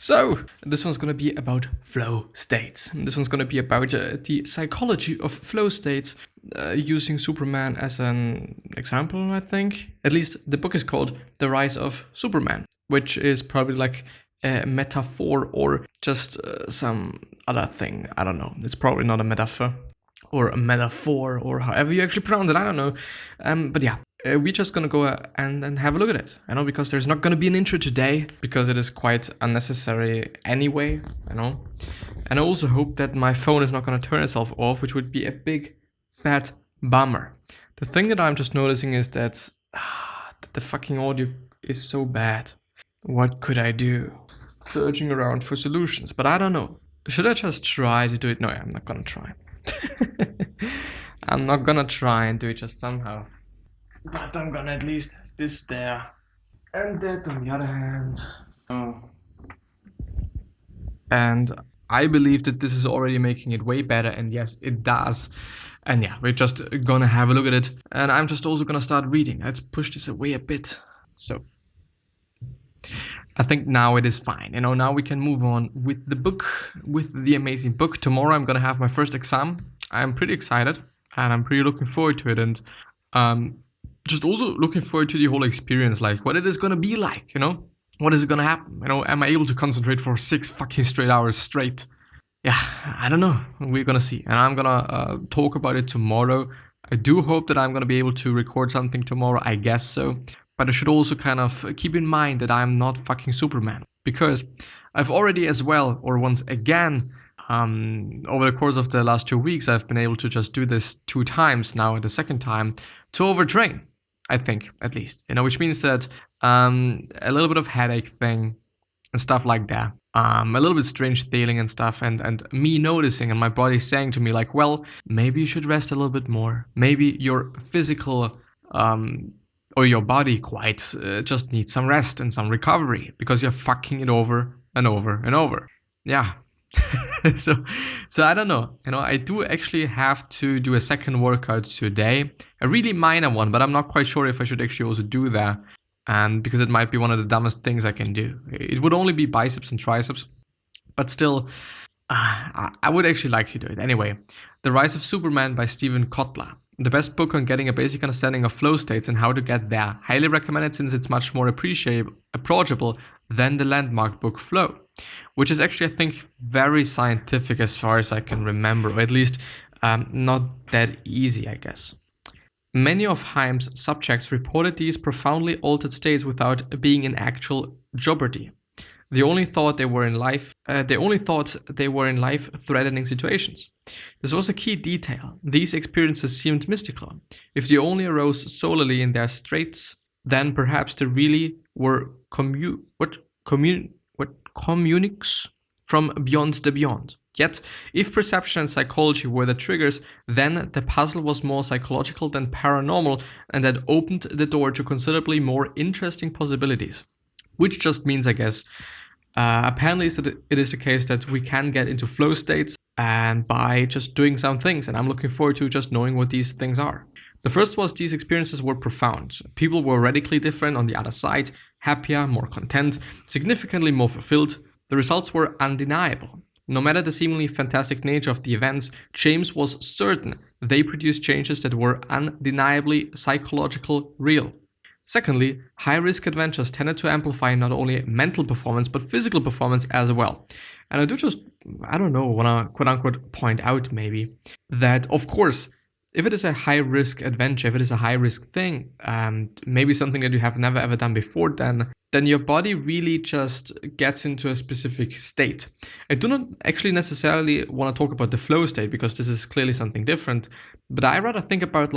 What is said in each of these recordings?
So, this one's gonna be about flow states. This one's gonna be about the psychology of flow states, using Superman as an example, I think. At least the book is called The Rise of Superman, which is probably like a metaphor or just some other thing. I don't know. It's probably not a metaphor or a metaphor or however you actually pronounce it. I don't know. But yeah. We're just gonna go and have a look at it. I know, because there's not gonna be an intro today because it is quite unnecessary anyway. I know, and I also hope that my phone is not gonna turn itself off, which would be a big fat bummer. The thing that I'm just noticing is that the fucking audio is so bad. What could I do? Searching around for solutions, but I don't know. Should I just try to do it? No, I'm not gonna try. I'm not gonna try and do it just somehow. But I'm gonna at least have this there, and that on the other hand. And I believe that this is already making it way better, and yes, it does. And yeah, we're just gonna have a look at it, and I'm just also gonna start reading. Let's push this away a bit. So, I think now it is fine. Now we can move on with the book, with the amazing book. Tomorrow I'm gonna have my first exam. I'm pretty excited, and I'm pretty looking forward to it, and just also looking forward to the whole experience, like what it is gonna be like, what is gonna happen, am I able to concentrate for 6 fucking straight hours straight? Yeah, I don't know, we're gonna see, and I'm gonna talk about it tomorrow. I do hope that I'm gonna be able to record something tomorrow, I guess so, but I should also kind of keep in mind that I'm not fucking Superman, because I've already as well, or once again, over the course of the last 2 weeks, I've been able to just do this 2 times now, and the second time to overtrain. I think, at least, which means that a little bit of headache thing and stuff like that, a little bit strange feeling and stuff, and me noticing and my body saying to me like, well, maybe you should rest a little bit more. Maybe your physical or your body quite just needs some rest and some recovery because you're fucking it over and over and over. Yeah. So I don't know, I do actually have to do a second workout today, a really minor one, but I'm not quite sure if I should actually also do that, and because it might be one of the dumbest things I can do. It would only be biceps and triceps, but still, I would actually like to do it. Anyway, The Rise of Superman by Steven Kotler. The best book on getting a basic understanding of flow states and how to get there. Highly recommended since it's much more approachable than the landmark book Flow, which is actually, I think, very scientific as far as I can remember, or at least not that easy, I guess. Many of Haim's subjects reported these profoundly altered states without being in actual jeopardy. They only thought they were in life-threatening situations. This was a key detail. These experiences seemed mystical. If they only arose solely in their straits, then perhaps they really were communiques from beyond the beyond. Yet, if perception and psychology were the triggers, then the puzzle was more psychological than paranormal, and that opened the door to considerably more interesting possibilities. Which just means, I guess, apparently it is the case that we can get into flow states and by just doing some things, and I'm looking forward to just knowing what these things are. The first was these experiences were profound. People were radically different on the other side, happier, more content, significantly more fulfilled. The results were undeniable. No matter the seemingly fantastic nature of the events, James was certain they produced changes that were undeniably psychological real. Secondly, high-risk adventures tended to amplify not only mental performance, but physical performance as well. And I do just, want to quote-unquote point out maybe that, of course, if it is a high-risk adventure, if it is a high-risk thing, maybe something that you have never ever done before, then your body really just gets into a specific state. I do not actually necessarily want to talk about the flow state, because this is clearly something different, but I rather think about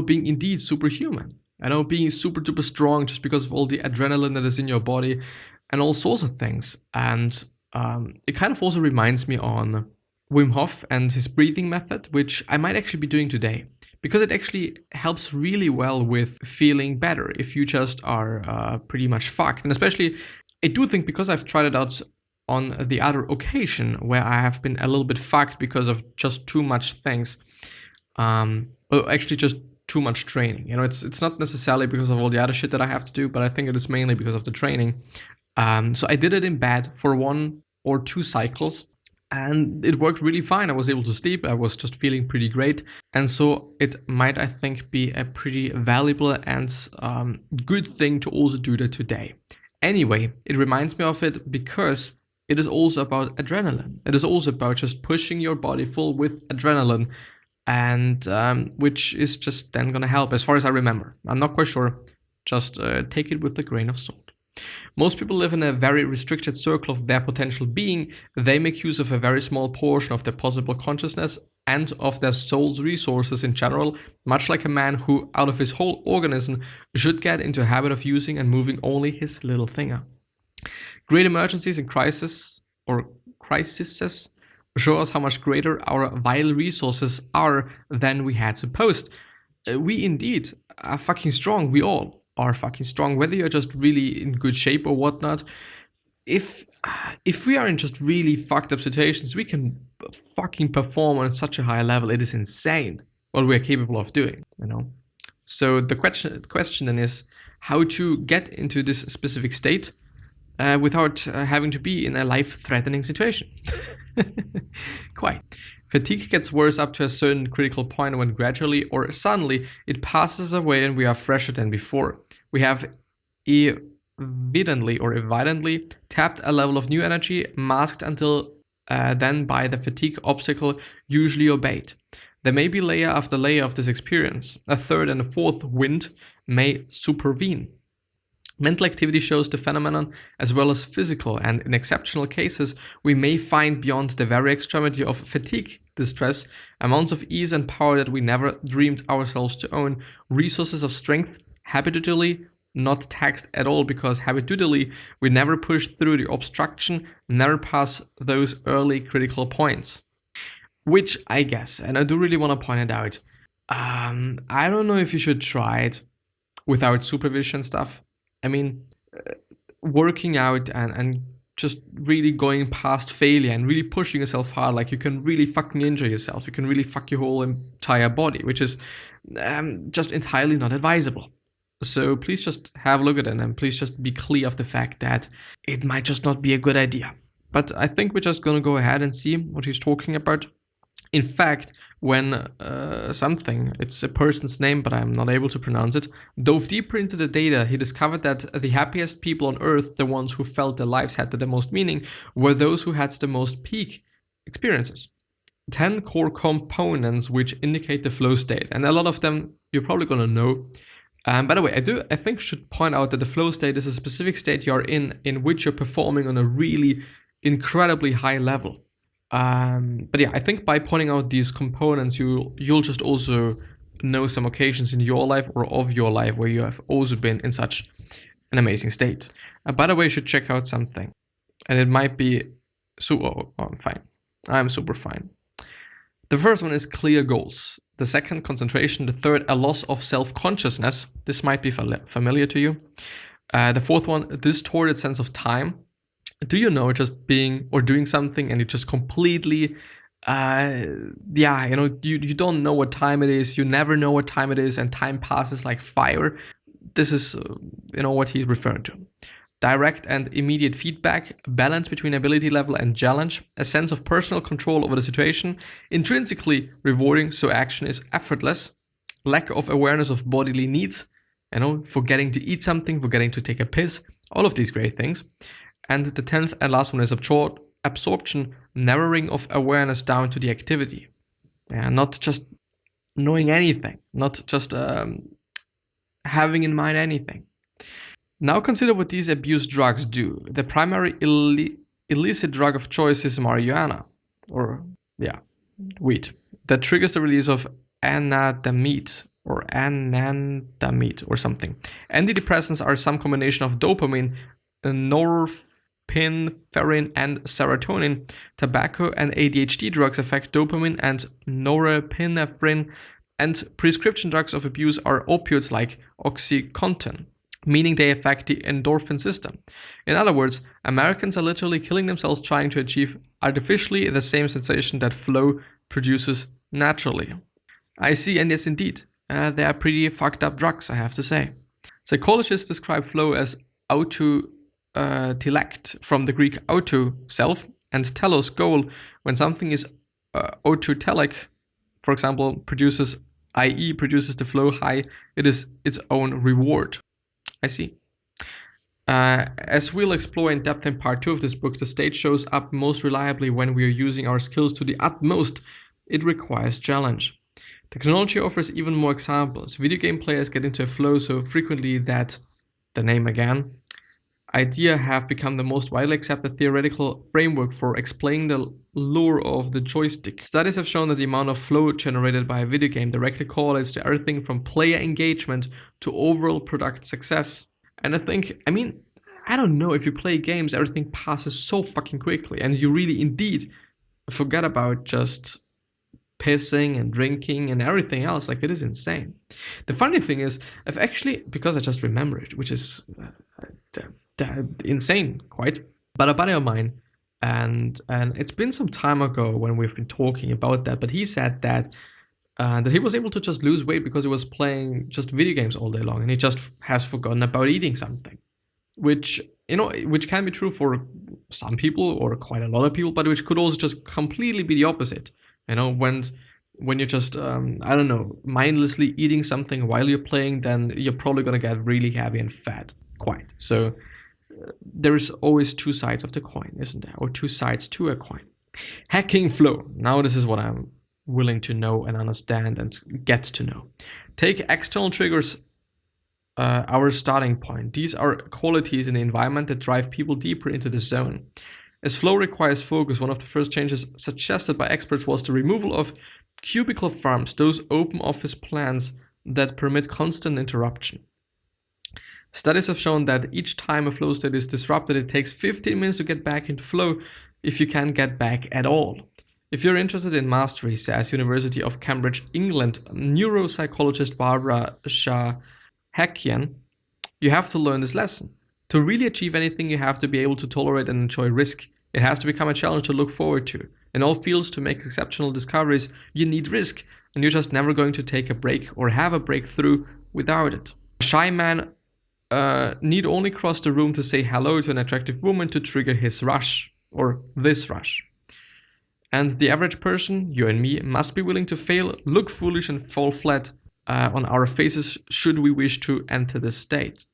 being indeed superhuman. Being super duper strong just because of all the adrenaline that is in your body and all sorts of things. And it kind of also reminds me on Wim Hof and his breathing method, which I might actually be doing today, because it actually helps really well with feeling better if you just are pretty much fucked. And especially, I do think, because I've tried it out on the other occasion where I have been a little bit fucked because of just too much things, just too much training. It's not necessarily because of all the other shit that I have to do, but I think it is mainly because of the training. So I did it in bed for 1 or 2 cycles, and it worked really fine. I was able to sleep. I was just feeling pretty great. And so it might, I think, be a pretty valuable and good thing to also do that today. Anyway, it reminds me of it because it is also about adrenaline. It is also about just pushing your body full with adrenaline, and which is just then going to help, as far as I remember. I'm not quite sure. Just take it with a grain of salt. Most people live in a very restricted circle of their potential being. They make use of a very small portion of their possible consciousness and of their soul's resources in general, much like a man who, out of his whole organism, should get into a habit of using and moving only his little finger. Great emergencies and crises show us how much greater our vital resources are than we had supposed. We indeed are fucking strong. We all are fucking strong, whether you're just really in good shape or whatnot. If we are in just really fucked up situations, we can fucking perform on such a high level. It is insane what we are capable of doing, you know. So the question then is how to get into this specific state without having to be in a life-threatening situation. Quite. Fatigue gets worse up to a certain critical point when gradually or suddenly it passes away and we are fresher than before. We have evidently tapped a level of new energy, masked until then by the fatigue obstacle usually obeyed. There may be layer after layer of this experience. A third and a fourth wind may supervene. Mental activity shows the phenomenon as well as physical, and in exceptional cases, we may find beyond the very extremity of fatigue distress amounts of ease and power that we never dreamed ourselves to own, resources of strength, habitually not taxed at all, because habitually we never push through the obstruction, never pass those early critical points. Which I guess, and I do really want to point it out, I don't know if you should try it without supervision stuff. I mean, working out and just really going past failure and really pushing yourself hard, like you can really fucking injure yourself. You can really fuck your whole entire body, which is just entirely not advisable. So please just have a look at it and please just be clear of the fact that it might just not be a good idea. But I think we're just going to go ahead and see what he's talking about. In fact, when it's a person's name, but I'm not able to pronounce it, dove deeper into the data, he discovered that the happiest people on Earth, the ones who felt their lives had the most meaning, were those who had the most peak experiences. 10 core components which indicate the flow state, and a lot of them you're probably going to know. By the way, I think should point out that the flow state is a specific state you're in which you're performing on a really incredibly high level. But yeah, I think by pointing out these components, you'll just also know some occasions in your life or of your life where you have also been in such an amazing state. By the way, you should check out something, and it might be I'm fine. I'm super fine. The first one is clear goals. The second, concentration. The third, a loss of self-consciousness. This might be familiar to you. The fourth one, a distorted sense of time. Do you know just being or doing something and you just completely, you don't know what time it is. You never know what time it is and time passes like fire. This is, what he's referring to. Direct and immediate feedback, balance between ability level and challenge, a sense of personal control over the situation, intrinsically rewarding so action is effortless, lack of awareness of bodily needs, forgetting to eat something, forgetting to take a piss, all of these great things. And the 10th and last one is absorption, narrowing of awareness down to the activity. Not just knowing anything, not just having in mind anything. Now consider what these abuse drugs do. The primary illicit drug of choice is marijuana, weed, that triggers the release of anandamide or something. Antidepressants are some combination of dopamine, norepinephrine and serotonin. Tobacco and ADHD drugs affect dopamine and norepinephrine, and prescription drugs of abuse are opioids like OxyContin, meaning they affect the endorphin system. In other words, Americans are literally killing themselves trying to achieve artificially the same sensation that flow produces naturally. I see, and yes indeed, they are pretty fucked up drugs, I have to say. Psychologists describe flow as telect from the Greek auto, self, and telos, goal. When something is autotelic, for example, produces, i.e. produces the flow high, it is its own reward. I see. As we'll explore in depth in part 2 of this book, the state shows up most reliably when we are using our skills to the utmost. It requires challenge. Technology offers even more examples. Video game players get into a flow so frequently that, the name again, idea have become the most widely accepted theoretical framework for explaining the lure of the joystick. Studies have shown that the amount of flow generated by a video game directly correlates to everything from player engagement to overall product success. And I don't know, if you play games, everything passes so fucking quickly, and you really indeed forget about just pissing and drinking and everything else. Like, it is insane. The funny thing is, I've actually, because I just remember it, which is insane, quite, but a buddy of mine, and it's been some time ago when we've been talking about that, but he said that he was able to just lose weight because he was playing just video games all day long, and he just has forgotten about eating something, which can be true for some people or quite a lot of people, but which could also just completely be the opposite. When you're just mindlessly eating something while you're playing, then you're probably gonna get really heavy and fat. Quite. So there is always two sides of the coin, isn't there? Or two sides to a coin. Hacking flow. Now this is what I'm willing to know and understand and get to know. Take external triggers, our starting point. These are qualities in the environment that drive people deeper into the zone. As flow requires focus, one of the first changes suggested by experts was the removal of cubicle farms, those open office plans that permit constant interruption. Studies have shown that each time a flow state is disrupted, it takes 15 minutes to get back into flow, if you can get back at all. If you're interested in mastery, says University of Cambridge, England, neuropsychologist Barbara Shahakian, you have to learn this lesson. To really achieve anything, you have to be able to tolerate and enjoy risk. It has to become a challenge to look forward to. In all fields, to make exceptional discoveries, you need risk, and you're just never going to take a break or have a breakthrough without it. A shy man need only cross the room to say hello to an attractive woman to trigger his rush, or this rush. And the average person, you and me, must be willing to fail, look foolish, and fall flat on our faces should we wish to enter this state.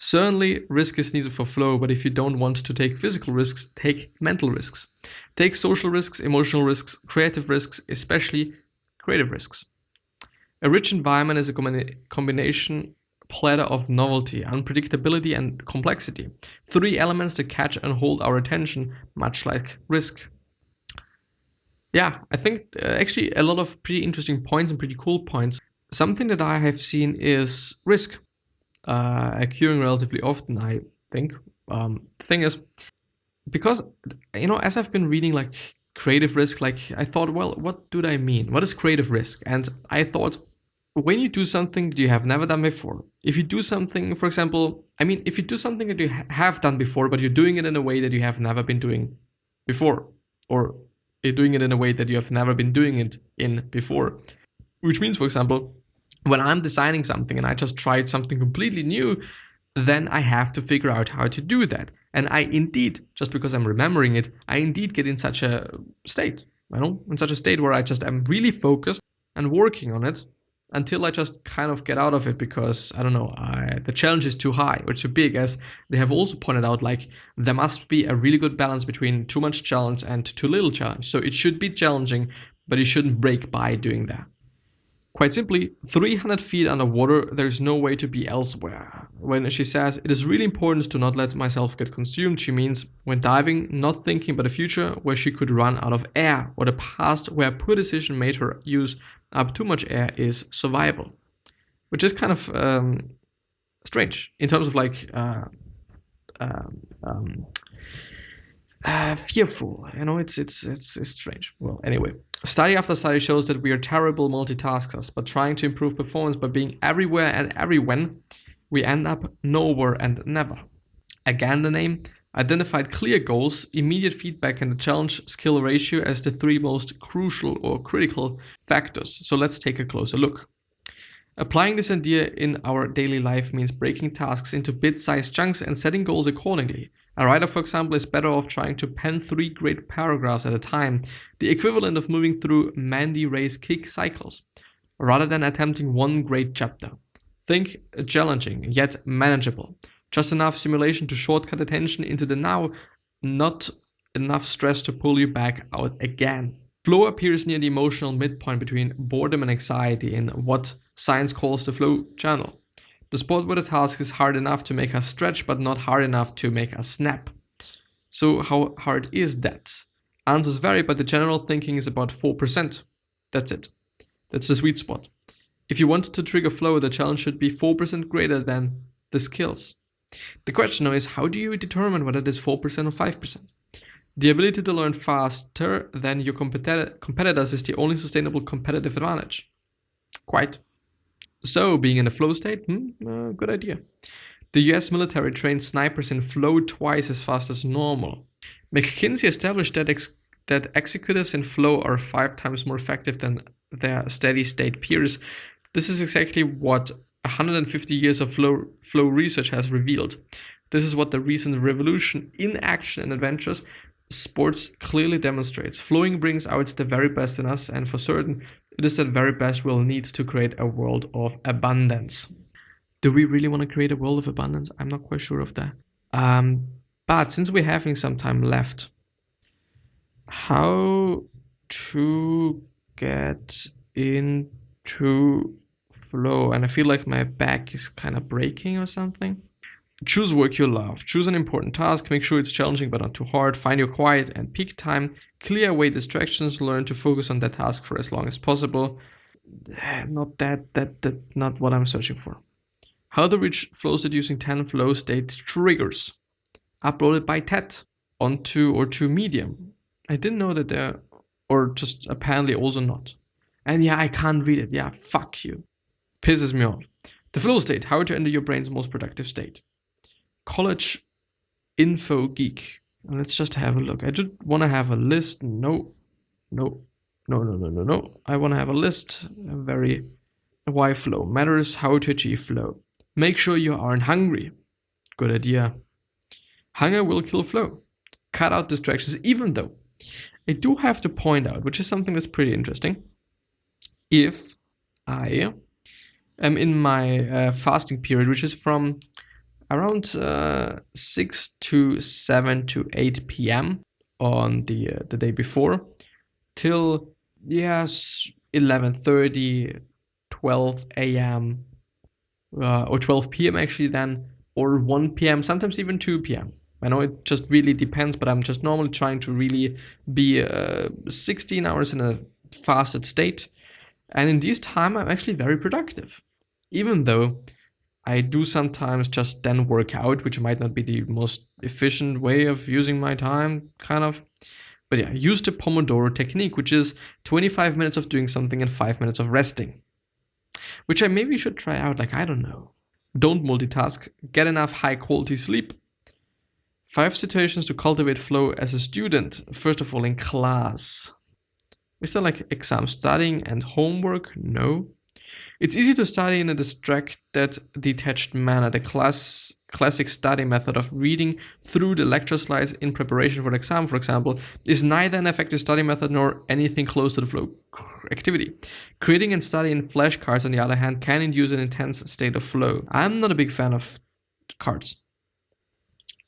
Certainly, risk is needed for flow, but if you don't want to take physical risks, take mental risks. Take social risks, emotional risks, creative risks, especially creative risks. A rich environment is a combination platter of novelty, unpredictability, and complexity. Three elements that catch and hold our attention, much like risk. Yeah, I think actually a lot of pretty interesting points and pretty cool points. Something that I have seen is risk. Occurring relatively often, I think. The thing is, because, as I've been reading like creative risk, like I thought, well, what do I mean? What is creative risk? And I thought, when you do something that you have never done before, if you do something, for example, if you do something that you have done before, but you're doing it in a way that you have never been doing before, or you're doing it in a way that you have never been doing it in before, which means, for example, when I'm designing something and I just tried something completely new, then I have to figure out how to do that. And I indeed, just because I'm remembering it, I indeed get in such a state, in such a state where I just am really focused and working on it until I just kind of get out of it because, the challenge is too high or too big, as they have also pointed out, like there must be a really good balance between too much challenge and too little challenge. So it should be challenging, but you shouldn't break by doing that. Quite simply, 300 feet underwater, there's no way to be elsewhere. When she says, it is really important to not let myself get consumed, she means when diving, not thinking about a future where she could run out of air, or the past where a poor decision made her use up too much air is survival. Which is kind of strange in terms of like fearful. It's strange. Well, anyway. Study after study shows that we are terrible multitaskers, but trying to improve performance by being everywhere and everywhen, we end up nowhere and never. Again, the name identified clear goals, immediate feedback, and the challenge skill ratio as the three most crucial or critical factors. So let's take a closer look. Applying this idea in our daily life means breaking tasks into bit-sized chunks and setting goals accordingly. A writer, for example, is better off trying to pen 3 great paragraphs at a time, the equivalent of moving through Mandy Ray's kick cycles, rather than attempting 1 great chapter. Think challenging, yet manageable. Just enough simulation to shortcut attention into the now, not enough stress to pull you back out again. Flow appears near the emotional midpoint between boredom and anxiety in what science calls the flow channel. The spot where the task is hard enough to make us stretch, but not hard enough to make us snap. So how hard is that? Answers vary, but the general thinking is about 4%. That's it. That's the sweet spot. If you wanted to trigger flow, the challenge should be 4% greater than the skills. The question now is, how do you determine whether it is 4% or 5%? The ability to learn faster than your competitors is the only sustainable competitive advantage. Quite. So, being in a flow state, good idea. The US military trains snipers in flow twice as fast as normal. McKinsey established that executives in flow are 5 times more effective than their steady state peers. This is exactly what 150 years of flow research has revealed. This is what the recent revolution in action and adventures sports clearly demonstrates. Flowing brings out the very best in us, and for certain, it is that very best we'll need to create a world of abundance. Do we really want to create a world of abundance? I'm not quite sure of that. But since we're having some time left, how to get into flow? And I feel like my back is kind of breaking or something. Choose work you love. Choose an important task. Make sure it's challenging but not too hard. Find your quiet and peak time. Clear away distractions. Learn to focus on that task for as long as possible. Not not what I'm searching for. How to reach flow state using 10 flow state triggers. Uploaded by TED onto Medium. I didn't know that there, or just apparently also not. And yeah, I can't read it. Yeah, fuck you. Pisses me off. The flow state. How to enter your brain's most productive state. College Info Geek. Let's just have a look. I just want to have a list. No. I want to have a list. Why flow? Matters how to achieve flow. Make sure you aren't hungry. Good idea. Hunger will kill flow. Cut out distractions, even though I do have to point out, which is something that's pretty interesting. If I am in my fasting period, which is from around 6 to 7 to 8 p.m. on the day before, till 11:30, 12 a.m. Or 12 p.m. actually then, or 1 p.m., sometimes even 2 p.m. I know it just really depends, but I'm just normally trying to really be 16 hours in a fasted state. And in this time, I'm actually very productive. Even though I do sometimes just then work out, which might not be the most efficient way of using my time, kind of. But yeah, use the Pomodoro technique, which is 25 minutes of doing something and 5 minutes of resting. Which I maybe should try out, I don't know. Don't multitask. Get enough high quality sleep. 5 situations to cultivate flow as a student. First of all, in class. Is there exam studying and homework? No. It's easy to study in a distracted, detached manner. The classic study method of reading through the lecture slides in preparation for an exam, for example, is neither an effective study method nor anything close to the flow activity. Creating and studying flashcards, on the other hand, can induce an intense state of flow. I'm not a big fan of cards.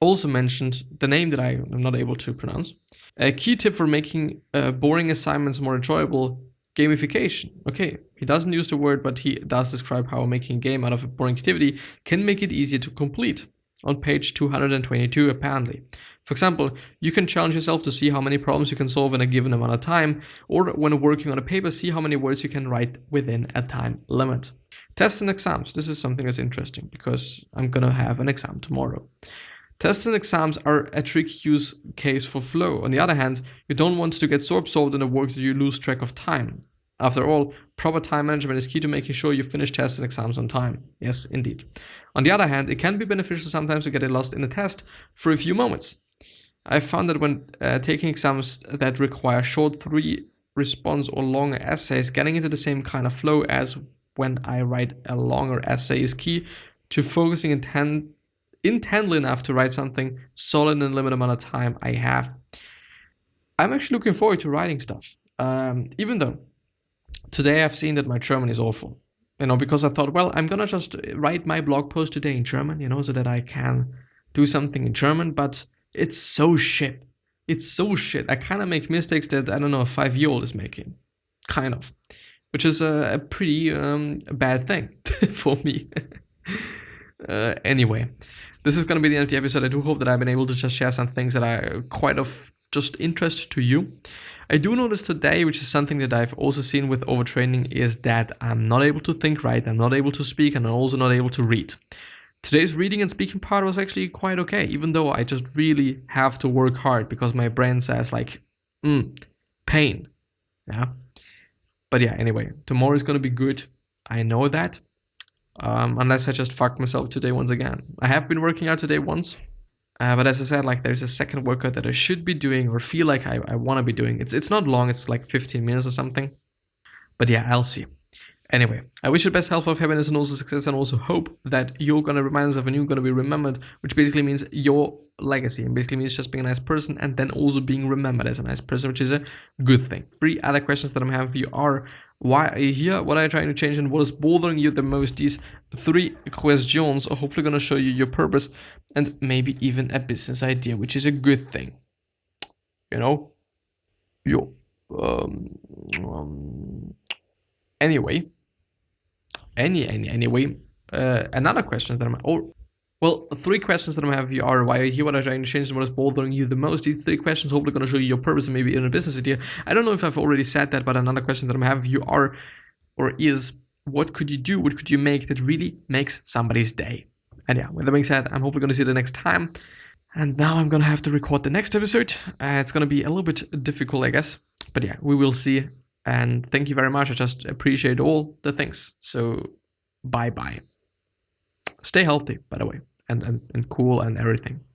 Also mentioned the name that I am not able to pronounce. A key tip for making boring assignments more enjoyable: gamification. Okay, he doesn't use the word, but he does describe how making a game out of a boring activity can make it easier to complete. On page 222, apparently. For example, you can challenge yourself to see how many problems you can solve in a given amount of time, or when working on a paper, see how many words you can write within a time limit. Tests and exams. This is something that's interesting because I'm gonna have an exam tomorrow. Tests and exams are a tricky use case for flow. On the other hand, you don't want to get so absorbed in the work that you lose track of time. After all, proper time management is key to making sure you finish tests and exams on time. Yes, indeed. On the other hand, it can be beneficial sometimes to get lost in a test for a few moments. I found that when taking exams that require short 3-response or longer essays, getting into the same kind of flow as when I write a longer essay is key to focusing intently enough to write something solid in the limited amount of time I have. I'm actually looking forward to writing stuff, even though today I've seen that my German is awful. Because I thought, well, I'm gonna just write my blog post today in German, so that I can do something in German, but it's so shit. It's so shit. I kind of make mistakes that, I don't know, a 5-year-old is making. Kind of. Which is a pretty bad thing for me. Anyway, this is gonna be the end of the episode. I do hope that I've been able to just share some things that are quite of just interest to you. I do notice today, which is something that I've also seen with overtraining, is that I'm not able to think right, I'm not able to speak, and I'm also not able to read. Today's reading and speaking part was actually quite okay, even though I just really have to work hard because my brain says like, pain. Yeah. But yeah, anyway, tomorrow is gonna be good. I know that. Unless I just fucked myself today once again. I have been working out today once. But as I said, like there's a second workout that I should be doing or feel like I want to be doing. It's not long, it's like 15 minutes or something. But yeah, I'll see. Anyway, I wish you the best health, of happiness, and also success, and also hope that you're going to remind yourself and you're going to be remembered, which basically means your legacy. And basically means just being a nice person and then also being remembered as a nice person, which is a good thing. 3 other questions that I'm having for you are: why are you here? What are you trying to change? And what is bothering you the most? These 3 questions are hopefully going to show you your purpose and maybe even a business idea, which is a good thing. Anyway, another question that I'm 3 questions that I'm having are: why are you here? What are you trying to change? And what is bothering you the most? These 3 questions hopefully going to show you your purpose and maybe even a business idea. I don't know if I've already said that, but another question that I'm having you is: what could you do? What could you make that really makes somebody's day? And yeah, with that being said, I'm hopefully going to see you the next time. And now I'm going to have to record the next episode. It's going to be a little bit difficult, I guess. But yeah, we will see. And thank you very much. I just appreciate all the things. So bye-bye. Stay healthy, by the way, and cool and everything.